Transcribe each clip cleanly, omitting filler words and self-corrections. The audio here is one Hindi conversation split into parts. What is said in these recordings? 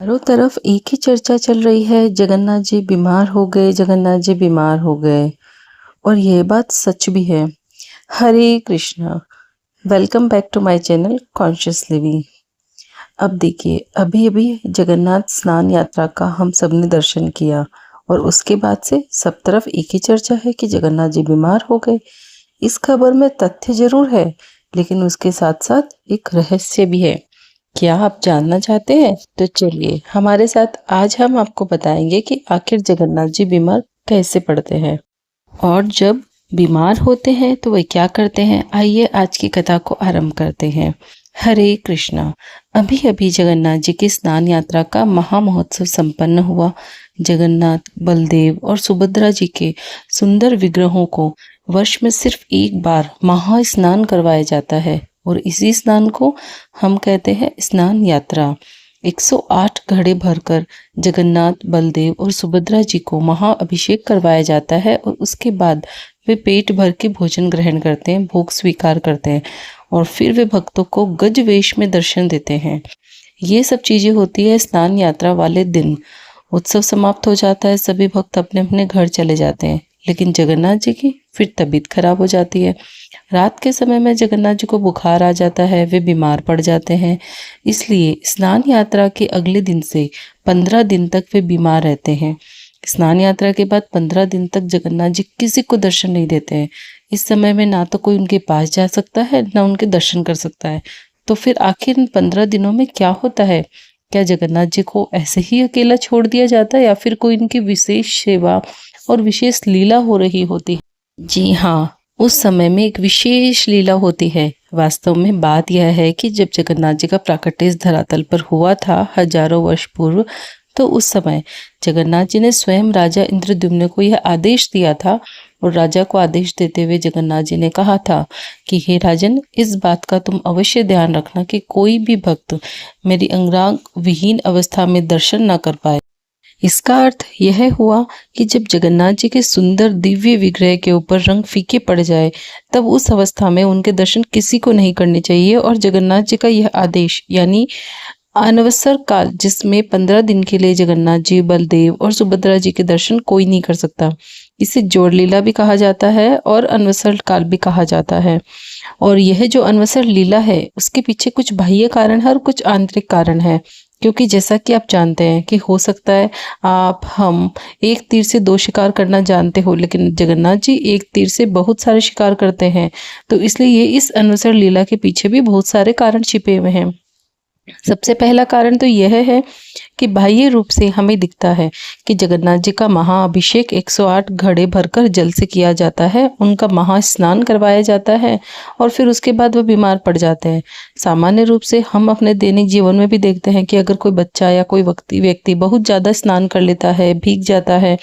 चारों तरफ एक ही चर्चा चल रही है, जगन्नाथ जी बीमार हो गए, जगन्नाथ जी बीमार हो गए। और यह बात सच भी है। Hare Krishna, welcome back to my channel conscious living. अब देखिए, अभी अभी जगन्नाथ स्नान यात्रा का हम सब ने दर्शन किया और उसके बाद से सब तरफ एक ही चर्चा है कि जगन्नाथ जी बीमार हो गए। इस खबर में तथ्य जरूर है, लेकिन उसके साथ साथ एक रहस्य भी है। क्या आप जानना चाहते हैं? तो चलिए हमारे साथ, आज हम आपको बताएंगे कि आखिर जगन्नाथ जी बीमार कैसे पड़ते हैं और जब बीमार होते हैं तो वे क्या करते हैं। आइए आज की कथा को आरंभ करते हैं। हरे कृष्णा। अभी अभी जगन्नाथ जी की स्नान यात्रा का महामहोत्सव संपन्न हुआ। जगन्नाथ, बलदेव और सुभद्रा जी के सुंदर विग्रहों को वर्ष में सिर्फ एक बार महा स्नान करवाया जाता है और इसी स्नान को हम कहते हैं स्नान यात्रा। 108 घड़े भरकर जगन्नाथ, बलदेव और सुभद्रा जी को महाअभिषेक करवाया जाता है और उसके बाद वे पेट भर के भोजन ग्रहण करते हैं, भोग स्वीकार करते हैं और फिर वे भक्तों को गज वेश में दर्शन देते हैं। ये सब चीजें होती है स्नान यात्रा वाले दिन। उत्सव समाप्त हो जाता है, सभी भक्त अपने अपने घर चले जाते हैं, लेकिन जगन्नाथ जी की फिर तबीयत खराब हो जाती है। रात के समय में जगन्नाथ जी को बुखार आ जाता है, वे बीमार पड़ जाते हैं। इसलिए स्नान यात्रा के अगले दिन से 15 दिन तक वे बीमार रहते हैं। स्नान यात्रा के बाद 15 दिन तक जगन्नाथ जी किसी को दर्शन नहीं देते हैं। इस समय में ना तो कोई उनके पास जा सकता है, ना उनके दर्शन कर सकता है। तो फिर आखिर इन 15 दिनों में क्या होता है? क्या जगन्नाथ जी को ऐसे ही अकेला छोड़ दिया जाता है या फिर कोई इनकी विशेष सेवा और विशेष लीला हो रही होती है? जी हाँ, उस समय में एक विशेष लीला होती है। वास्तव में बात यह है कि जब जगन्नाथ जी का प्राकट्य इस धरातल पर हुआ था हजारों वर्ष पूर्व, तो उस समय जगन्नाथ जी ने स्वयं राजा इंद्रद्युम्न को यह आदेश दिया था और राजा को आदेश देते हुए जगन्नाथ जी ने कहा था कि हे राजन, इस बात का तुम अवश्य ध्यान रखना कि कोई भी भक्त मेरी अंगराग विहीन अवस्था में दर्शन न कर पाए। इसका अर्थ यह हुआ कि जब जगन्नाथ जी के सुंदर दिव्य विग्रह के ऊपर रंग फीके पड़ जाए, तब उस अवस्था में उनके दर्शन किसी को नहीं करने चाहिए। और जगन्नाथ जी का यह आदेश यानी अनवसर काल, जिसमें 15 दिन के लिए जगन्नाथ जी, बलदेव और सुभद्रा जी के दर्शन कोई नहीं कर सकता, इसे जोड़ लीला भी कहा जाता है और अनवसर काल भी कहा जाता है। और यह जो अनवसर लीला है, उसके पीछे कुछ बाह्य कारण है और कुछ आंतरिक कारण है। क्योंकि जैसा कि आप जानते हैं कि हो सकता है आप, हम एक तीर से दो शिकार करना जानते हो, लेकिन जगन्नाथ जी एक तीर से बहुत सारे शिकार करते हैं। तो इसलिए ये इस अनवसर लीला के पीछे भी बहुत सारे कारण छिपे हुए हैं। सबसे पहला कारण तो यह है कि बाह्य रूप से हमें दिखता है कि जगन्नाथ जी का महाअभिषेक 108 घड़े भरकर जल से किया जाता है, उनका महास्नान करवाया जाता है और फिर उसके बाद वो बीमार पड़ जाते हैं। सामान्य रूप से हम अपने दैनिक जीवन में भी देखते हैं कि अगर कोई बच्चा या कोई व्यक्ति बहुत ज़्यादा स्नान कर लेता है, भीग जाता है,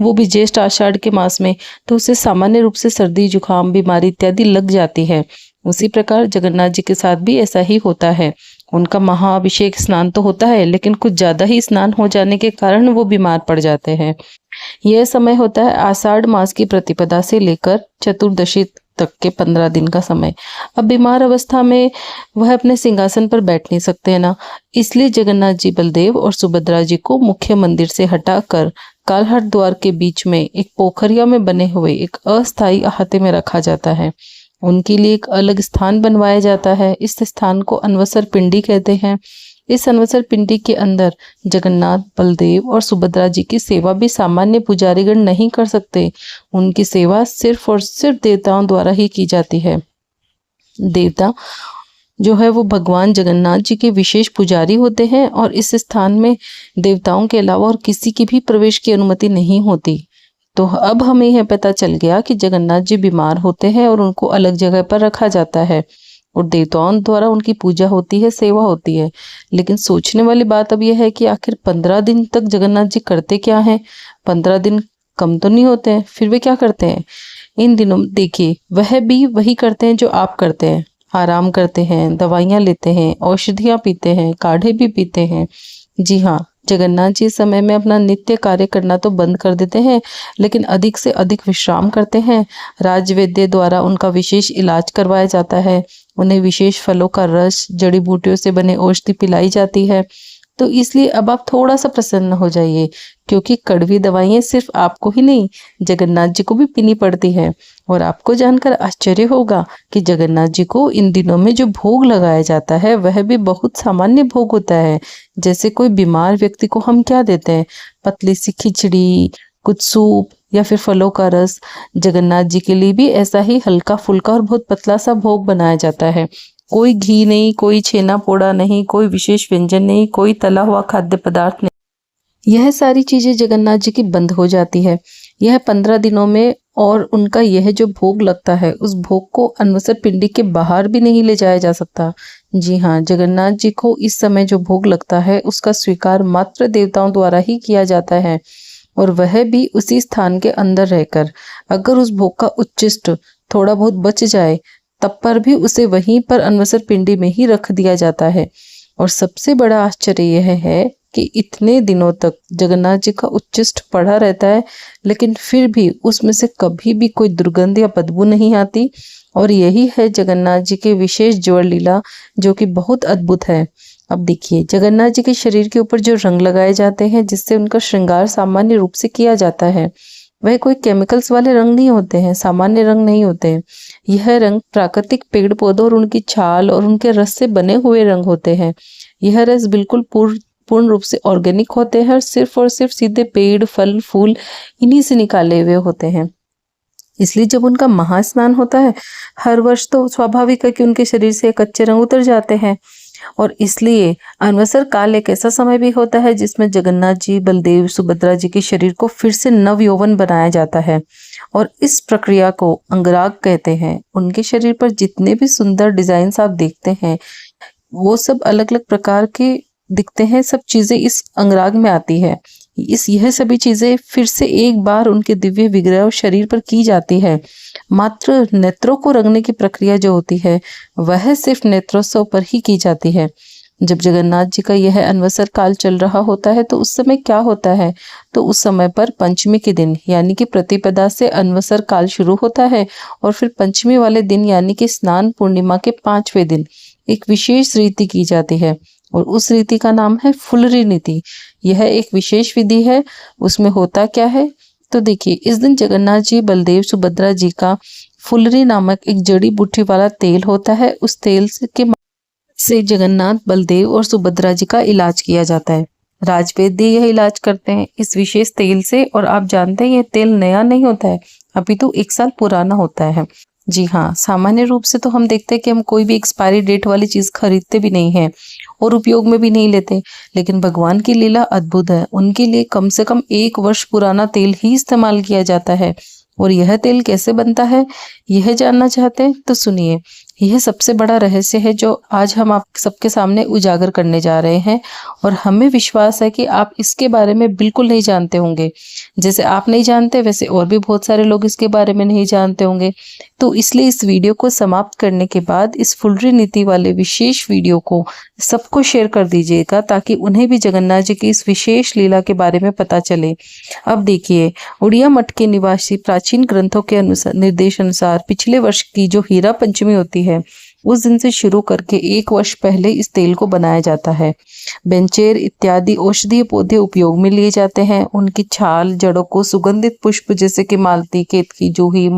वो भी ज्येष्ठ आषाढ़ के मास में, तो उसे सामान्य रूप से सर्दी, जुकाम, बीमारी इत्यादि लग जाती है। उसी प्रकार जगन्नाथ जी के साथ भी ऐसा ही होता है। उनका महाअभिषेक स्नान तो होता है, लेकिन कुछ ज्यादा ही स्नान हो जाने के कारण वो बीमार पड़ जाते हैं। यह समय होता है आषाढ़ मास की प्रतिपदा से लेकर चतुर्दशी तक के 15 दिन का समय। अब बीमार अवस्था में वह अपने सिंहासन पर बैठ नहीं सकते हैं ना, इसलिए जगन्नाथ जी, बलदेव और सुभद्रा जी को मुख्य मंदिर से हटाकर कालहट द्वार के बीच में एक पोखरिया में बने हुए एक अस्थायी अहाते में रखा जाता है। उनके लिए एक अलग स्थान बनवाया जाता है। इस स्थान को अनवसर पिंडी कहते हैं। इस अनवसर पिंडी के अंदर जगन्नाथ, बलदेव और सुभद्रा जी की सेवा भी सामान्य पुजारीगण नहीं कर सकते। उनकी सेवा सिर्फ और सिर्फ देवताओं द्वारा ही की जाती है। देवता जो है वो भगवान जगन्नाथ जी के विशेष पुजारी होते हैं और इस स्थान में देवताओं के अलावा और किसी की भी प्रवेश की अनुमति नहीं होती। तो अब हमें यह पता चल गया कि जगन्नाथ जी बीमार होते हैं और उनको अलग जगह पर रखा जाता है और देवताओं द्वारा उनकी पूजा होती है, सेवा होती है। लेकिन सोचने वाली बात अब यह है कि आखिर 15 दिन तक जगन्नाथ जी करते क्या हैं? 15 दिन कम तो नहीं होते हैं, फिर वे क्या करते हैं इन दिनों? देखिए, वह भी वही करते हैं जो आप करते हैं। आराम करते हैं, दवाइयाँ लेते हैं, औषधियाँ पीते हैं, काढ़े भी पीते हैं। जी हाँ, जगन्नाथ जी समय में अपना नित्य कार्य करना तो बंद कर देते हैं, लेकिन अधिक से अधिक विश्राम करते हैं। राजवैद्य द्वारा उनका विशेष इलाज करवाया जाता है। उन्हें विशेष फलों का रस, जड़ी बूटियों से बने औषधि पिलाई जाती है। तो इसलिए अब आप थोड़ा सा प्रसन्न हो जाइए, क्योंकि कड़वी दवाइयाँ सिर्फ आपको ही नहीं, जगन्नाथ जी को भी पीनी पड़ती है। और आपको जानकर आश्चर्य होगा कि जगन्नाथ जी को इन दिनों में जो भोग लगाया जाता है वह भी बहुत सामान्य भोग होता है। जैसे कोई बीमार व्यक्ति को हम क्या देते हैं, पतली सी खिचड़ी, कुछ सूप या फिर फलों का रस। जगन्नाथ जी के लिए भी ऐसा ही हल्का फुल्का और बहुत पतला सा भोग बनाया जाता है। कोई घी नहीं, कोई छेना पोड़ा नहीं, कोई विशेष व्यंजन नहीं, कोई तला हुआ खाद्य पदार्थ नहीं। यह सारी चीजें जगन्नाथ जी की बंद हो जाती है यह 15 दिनों में। और उनका यह जो भोग लगता है उस भोग को अनवसर पिंडी के बाहर भी नहीं ले जाया जा सकता। जी हाँ, जगन्नाथ जी को इस समय जो भोग लगता है उसका स्वीकार मात्र देवताओं द्वारा ही किया जाता है, और वह भी उसी स्थान के अंदर रहकर। अगर उस भोग का उच्छिष्ट थोड़ा बहुत बच जाए तब पर भी उसे वहीं पर अनवसर पिंडी में ही रख दिया जाता है। और सबसे बड़ा आश्चर्य यह है कि इतने दिनों तक जगन्नाथ जी का उच्छिष्ट पड़ा रहता है, लेकिन फिर भी उसमें से कभी भी कोई दुर्गंध या बदबू नहीं आती। और यही है जगन्नाथ जी की विशेष ज्वर लीला, जो कि बहुत अद्भुत है। अब देखिए, जगन्नाथ जी के शरीर के ऊपर जो रंग लगाए जाते हैं जिससे उनका श्रृंगार सामान्य रूप से किया जाता है, वह कोई केमिकल्स वाले रंग नहीं होते हैं, सामान्य रंग नहीं होते हैं। यह रंग प्राकृतिक पेड़ पौधों और उनकी छाल और उनके रस से बने हुए रंग होते हैं। यह रस बिल्कुल पूर्ण रूप से ऑर्गेनिक होते हैं और सिर्फ सीधे पेड़, फल, फूल इन्हीं से निकाले हुए होते हैं। इसलिए जब उनका महास्नान होता है हर वर्ष, तो स्वाभाविक है कि उनके शरीर से कच्चे रंग उतर जाते हैं। और इसलिए अनवसर काल एक ऐसा समय भी होता है जिसमें जगन्नाथ जी, बलदेव, सुभद्रा जी के शरीर को फिर से नव यौवन बनाया जाता है। और इस प्रक्रिया को अंगराग कहते हैं। उनके शरीर पर जितने भी सुंदर डिजाइन आप देखते हैं वो सब अलग अलग प्रकार के दिखते हैं। सब चीजें इस अंगराग में आती है। यह सभी चीजें फिर से एक बार उनके दिव्य विग्रह और शरीर पर की जाती है। मात्र नेत्रों को रंगने की प्रक्रिया जो होती है वह सिर्फ नेत्रोत्सव पर ही की जाती है। जब जगन्नाथ जी का यह अनवसर काल चल रहा होता है तो उस समय क्या होता है, तो उस समय पर पंचमी के दिन यानी कि प्रतिपदा से अनवसर काल शुरू होता है, और फिर पंचमी वाले दिन यानी कि स्नान पूर्णिमा के 5वें दिन एक विशेष रीति की जाती है, और उस रीति का नाम है फुलरी नीति। यह एक विशेष विधि है। उसमें होता क्या है, तो देखिए, इस दिन जगन्नाथ जी, बलदेव, सुभद्रा जी का फुलरी नामक एक जड़ी बूटी वाला तेल होता है। उस तेल से जगन्नाथ, बलदेव और सुभद्रा जी का इलाज किया जाता है। राजवैद्य यह इलाज करते हैं इस विशेष तेल से। और आप जानते हैं यह तेल नया नहीं होता है, अभी तो 1 साल पुराना होता है। जी हाँ, सामान्य रूप से तो हम देखते हैं कि हम कोई भी एक्सपायरी डेट वाली चीज खरीदते भी नहीं है और उपयोग में भी नहीं लेते। लेकिन भगवान की लीला अद्भुत है। उनके लिए कम से कम 1 वर्ष पुराना तेल ही इस्तेमाल किया जाता है। और यह तेल कैसे बनता है, यह जानना चाहते हैं तो सुनिए। यह सबसे बड़ा रहस्य है जो आज हम आप सबके सामने उजागर करने जा रहे हैं, और हमें विश्वास है कि आप इसके बारे में बिल्कुल नहीं जानते होंगे। जैसे आप नहीं जानते वैसे और भी बहुत सारे लोग इसके बारे में नहीं जानते होंगे। तो इसलिए इस वीडियो को समाप्त करने के बाद इस फुलरी नीति वाले विशेष वीडियो को सबको शेयर कर दीजिएगा, ताकि उन्हें भी जगन्नाथ जी की इस विशेष लीला के बारे में पता चले। अब देखिए, उड़िया मठ के निवासी प्राचीन ग्रंथों के निर्देश अनुसार पिछले वर्ष की जो हीरा पंचमी होती है उस दिन से शुरू करके 1 वर्ष पहले इस तेल को बनाया जाता है। बेंचेर इत्यादि औषधीय पौधे उपयोग में लिए जाते हैं। उनकी छाल, जड़ों को सुगंधित पुष्प जैसे कि मालती, केतकी, जूही,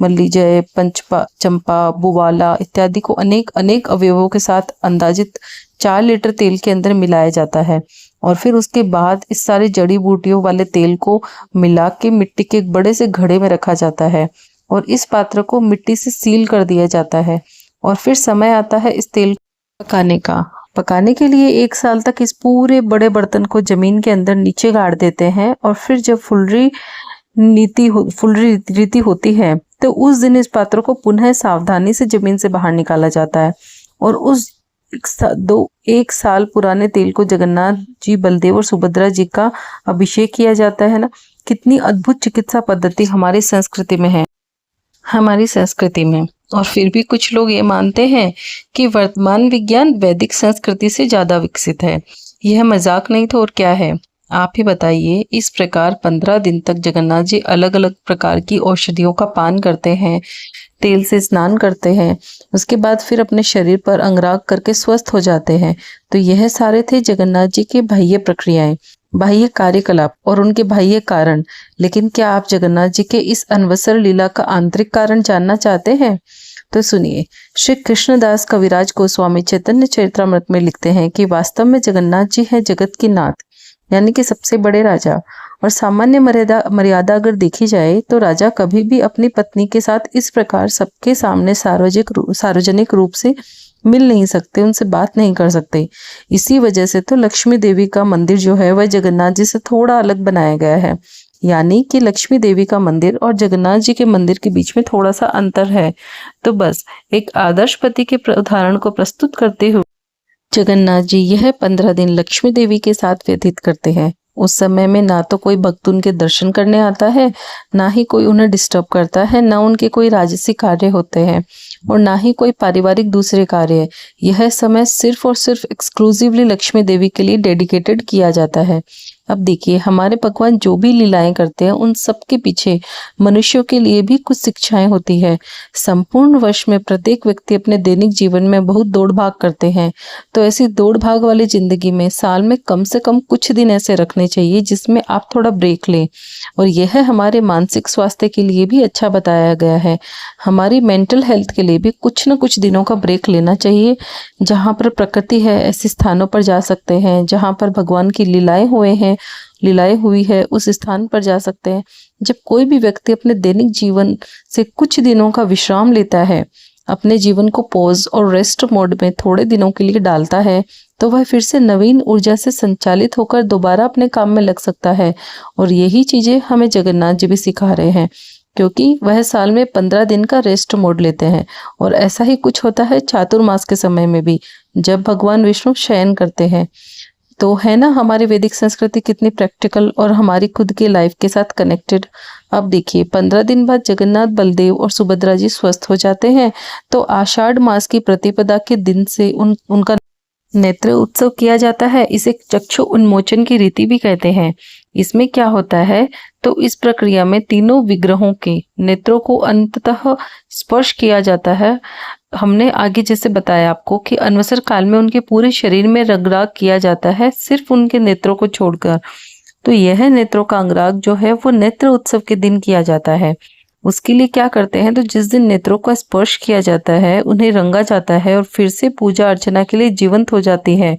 मल्लीजय, चंपा, बुवाला इत्यादि को अनेक अनेक अवयवों के साथ अंदाजित 4 लीटर तेल के अंदर मिलाया जाता है। और फिर उसके बाद इस सारे जड़ी बूटियों वाले तेल को मिला के मिट्टी के एक बड़े से घड़े में रखा जाता है, और इस पात्र को मिट्टी से सील कर दिया जाता है। और फिर समय आता है इस तेल को पकाने का। पकाने के लिए 1 साल तक इस पूरे बड़े बर्तन को जमीन के अंदर नीचे गाड़ देते हैं। और फिर जब फुलरी रीति होती है तो उस दिन इस पात्र को पुनः सावधानी से जमीन से बाहर निकाला जाता है, और उस 1 साल पुराने तेल को जगन्नाथ जी, बलदेव और सुभद्रा जी का अभिषेक किया जाता है ना। कितनी अद्भुत चिकित्सा पद्धति हमारी संस्कृति में है, हमारी संस्कृति में। और फिर भी कुछ लोग ये मानते हैं कि वर्तमान विज्ञान वैदिक संस्कृति से ज्यादा विकसित है। यह मजाक नहीं तो और क्या है, आप ही बताइए। इस प्रकार 15 दिन तक जगन्नाथ जी अलग अलग प्रकार की औषधियों का पान करते हैं। तेल से स्नान करते हैं, उसके बाद फिर अपने शरीर पर अंगराग करके स्वस्थ हो जाते हैं। तो यह सारे थे जगन्नाथ जी के बाह्य प्रक्रियाएं, बाह्य कार्यकलाप और उनके बाह्य कारण। लेकिन क्या आप जगन्नाथ जी के इस अनवसर लीला का आंतरिक कारण जानना चाहते हैं? तो सुनिए। श्री कृष्णदास कविराज गोस्वामी चैतन्य चरितमृत में लिखते हैं कि वास्तव में जगन्नाथ जी है जगत की नाथ, यानी कि सबसे बड़े राजा। और सामान्य मर्यादा अगर देखी जाए तो राजा कभी भी अपनी पत्नी के साथ इस प्रकार सबके सामने सार्वजनिक रूप से मिल नहीं सकते, उनसे बात नहीं कर सकते। इसी वजह से तो लक्ष्मी देवी का मंदिर जो है वह जगन्नाथ जी से थोड़ा अलग बनाया गया है, यानी कि लक्ष्मी देवी का मंदिर और जगन्नाथ जी के मंदिर के बीच में थोड़ा सा अंतर है। तो बस एक आदर्श पति के उदाहरण को प्रस्तुत करते हुए जगन्नाथ जी यह 15 दिन लक्ष्मी देवी के साथ व्यतीत करते हैं। उस समय में ना तो कोई भक्त उनके दर्शन करने आता है, ना ही कोई उन्हें डिस्टर्ब करता है, ना उनके कोई राजसी कार्य होते हैं और ना ही कोई पारिवारिक दूसरे कार्य। यह समय सिर्फ और सिर्फ एक्सक्लूसिवली लक्ष्मी देवी के लिए डेडिकेटेड किया जाता है। अब देखिए, हमारे भगवान जो भी लीलाएं करते हैं उन सब के पीछे मनुष्यों के लिए भी कुछ शिक्षाएं होती है। संपूर्ण वर्ष में प्रत्येक व्यक्ति अपने दैनिक जीवन में बहुत दौड़ भाग करते हैं, तो ऐसी दौड़ भाग वाली जिंदगी में साल में कम से कम कुछ दिन ऐसे रखने चाहिए जिसमें आप थोड़ा ब्रेक लें। और यह हमारे मानसिक स्वास्थ्य के लिए भी अच्छा बताया गया है। हमारी मेंटल हेल्थ के लिए भी कुछ न कुछ दिनों का ब्रेक लेना चाहिए। जहाँ पर प्रकृति है ऐसे स्थानों पर जा सकते हैं, जहाँ पर भगवान की लीलाएं हुई है उस स्थान पर जा सकते हैं। जब कोई भी व्यक्ति अपने दैनिक जीवन से कुछ दिनों का विश्राम लेता है, अपने जीवन को पॉज और रेस्ट मोड में थोड़े दिनों के लिए डालता है, तो वह फिर से नवीन ऊर्जा से संचालित होकर दोबारा अपने काम में लग सकता है। और यही चीजें हमें जगन्नाथ जी भी सिखा रहे हैं, क्योंकि वह साल में 15 दिन का रेस्ट मोड लेते हैं। और ऐसा ही कुछ होता है चातुर्मास के समय में भी, जब भगवान विष्णु शयन करते हैं। तो है ना हमारी वैदिक संस्कृति कितनी प्रैक्टिकल और हमारी खुद की लाइफ के साथ कनेक्टेड। अब देखिए, 15 दिन बाद जगन्नाथ, बलदेव और सुभद्रा जी स्वस्थ हो जाते हैं। तो आषाढ़ मास की प्रतिपदा के दिन से उनका नेत्र उत्सव किया जाता है। इसे चक्षु उन्मोचन की रीति भी कहते हैं। इसमें क्या होता है, तो इस प्रक्रिया में तीनों विग्रहों के नेत्रों को अंततः स्पर्श किया जाता है। हमने आगे जैसे बताया आपको कि अनवसर काल में उनके पूरे शरीर में रंगराग किया जाता है, सिर्फ उनके नेत्रों को छोड़कर। तो यह नेत्रों का अंगराग जो है वो नेत्र उत्सव के दिन किया जाता है। उसके लिए क्या करते हैं, तो जिस दिन नेत्रों का स्पर्श किया जाता है, उन्हें रंगा जाता है और फिर से पूजा अर्चना के लिए जीवंत हो जाती है।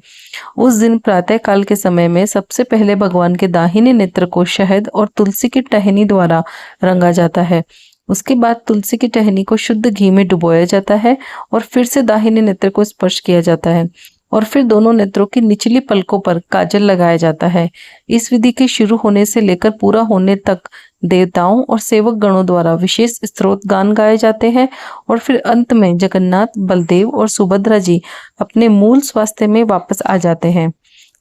उस दिन प्रातः काल के समय में सबसे पहले भगवान के दाहिने नेत्र को शहद और तुलसी की टहनी द्वारा रंगा जाता है। उसके बाद तुलसी की टहनी को शुद्ध घी में डुबोया जाता है और फिर से दाहिने नेत्र को स्पर्श किया जाता है और फिर दोनों नेत्रों की निचली पलकों पर काजल लगाया जाता है। इस विधि के शुरू होने से लेकर पूरा होने तक देवताओं और सेवक गणों द्वारा विशेष स्तोत्र गान गाए जाते हैं और फिर अंत में जगन्नाथ, बलदेव और सुभद्रा जी अपने मूल स्वास्थ्य में वापस आ जाते हैं।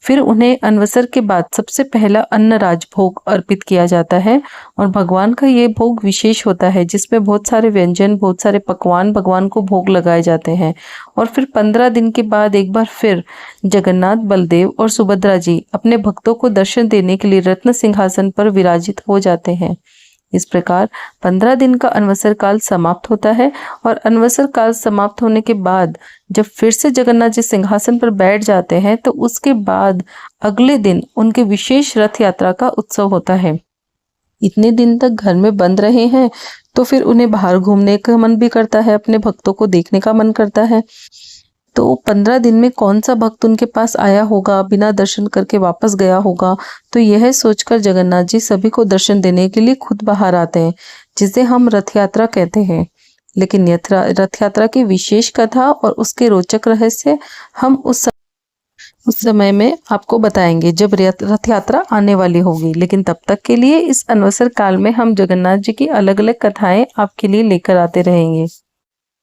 फिर उन्हें अनवसर के बाद सबसे पहला अन्न राजभोग अर्पित किया जाता है और भगवान का ये भोग विशेष होता है, जिसमें बहुत सारे व्यंजन, बहुत सारे पकवान भगवान को भोग लगाए जाते हैं। और फिर 15 दिन के बाद एक बार फिर जगन्नाथ, बलदेव और सुभद्रा जी अपने भक्तों को दर्शन देने के लिए रत्न सिंहासन पर विराजित हो जाते हैं। इस प्रकार 15 दिन का अनवसर काल समाप्त होता है और अनवसर काल समाप्त होने के बाद जब फिर से जगन्नाथ जी सिंहासन पर बैठ जाते हैं, तो उसके बाद अगले दिन उनके विशेष रथ यात्रा का उत्सव होता है। इतने दिन तक घर में बंद रहे हैं, तो फिर उन्हें बाहर घूमने का मन भी करता है, अपने भक्तों को देखने का मन करता है। तो 15 दिन में कौन सा भक्त उनके पास आया होगा, बिना दर्शन करके वापस गया होगा। तो यह सोचकर जगन्नाथ जी सभी को दर्शन देने के लिए खुद बाहर आते हैं, जिसे हम रथ यात्रा कहते हैं। लेकिन रथ यात्रा की विशेष कथा और उसके रोचक रहस्य हम उस समय में आपको बताएंगे जब रथ यात्रा आने वाली होगी। लेकिन तब तक के लिए इस अनवसर काल में हम जगन्नाथ जी की अलग अलग कथाएं आपके लिए लेकर आते रहेंगे।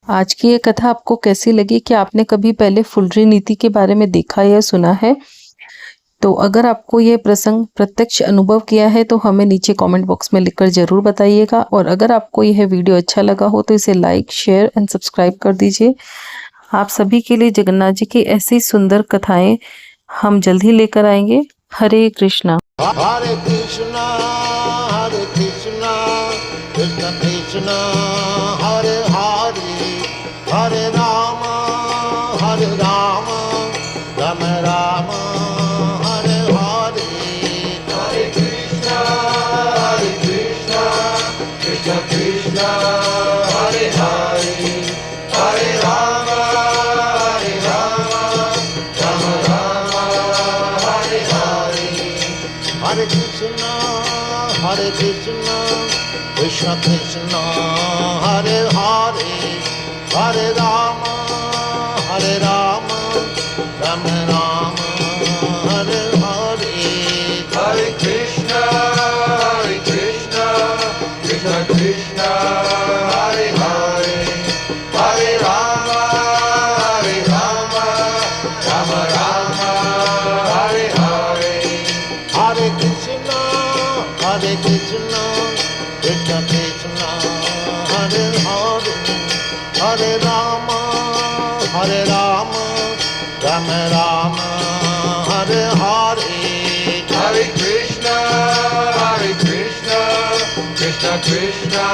आज की ये कथा आपको कैसी लगी? क्या आपने कभी पहले फुलरी नीति के बारे में देखा या सुना है? तो अगर आपको ये प्रसंग प्रत्यक्ष अनुभव किया है तो हमें नीचे कमेंट बॉक्स में लिखकर जरूर बताइएगा। और अगर आपको यह वीडियो अच्छा लगा हो तो इसे लाइक, शेयर एंड सब्सक्राइब कर दीजिए। आप सभी के लिए जगन्नाथ जी की ऐसी सुंदर कथाएं हम जल्द ही लेकर आएंगे। हरे कृष्णा। हरे कृष्णा, हरे Krishna, Krishna Krishna Hare Hare. Hare Krishna, Krishna Krishna, Hare Hare, Hare Rama, Rama Rama, Hare Hare. Hare Krishna, Krishna Krishna, Hare Hare, Hare Rama, Rama Rama, Hare Hare. Hare Krishna, Krishna Krishna, Hare Hare, Hare Rama, Rama Rama, Hare Hare. Hare Krishna, Krishna Krishna,